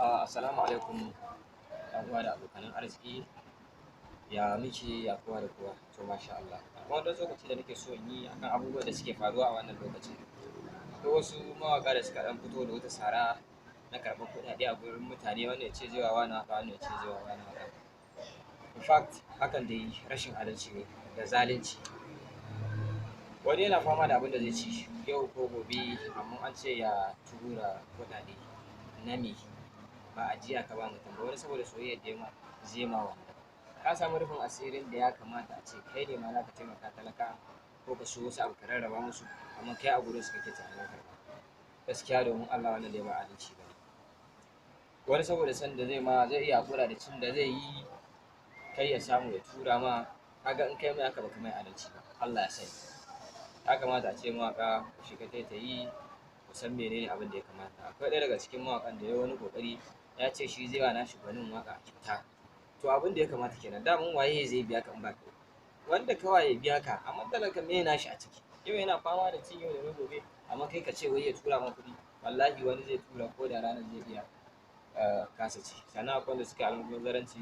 Assalamu alaikum ɗan uwa da abokanan arziki. Ya muke ya kowa da kowa? To masha Allah. Akwai wani lokaci da nake so in yi akan abubuwan da suke faruwa a wannan lokacin. Akwai wasu mawaƙa da suka ɗan fito da wata sara na karɓar kuɗaɗe a gurin mutane, wanda ya ce zai wa wani haka, wanda ya ce zai wa wani haka. In fact, hakan dai rashin adalci ne da zalunci. Wani yana fama da abin da zai ci yau ko gobe, amma an ce ya tura kuɗaɗe na me, ba a jiya ka ba mutum ba. Wani saboda soyayya da ma zai ma wannan. Ka samu rufin asirin da ya kamata a ce kai ne ma za ka taimaka talaka ko ka so wasu abu ka rarraba musu, amma kai a gurin su kake tunanin karɓa. Gaskiya domin Allah wannan dai ba adalci ba ne. Wani saboda san da zai ma zai iya haƙura da cin da zai yi kai ya samu ya tura ma. Kaga in kai mai haka baka mai adalci ba. Allah ya sani. Ya kamata a ce mawaƙa ku shiga taitayi ku san menene abin da ya kamata. Akwai ɗaya daga cikin mawaƙan da ya yi wani ƙoƙari, ya ce shi zai wa nashi gwanin waƙa kyauta. To abin da ya kamata kenan, daman waye zai biya ka in ba kai? Wanda kawai ya biya ka, amma talaka me nashi a ciki? Yau yana fama da ci yau da na gobe, amma kai ka ce wai ya tura ma kuɗi. Wallahi wani zai tura ko da ranar zai iya kasa ci. Sannan akwai wanda suka yi almubazzaranci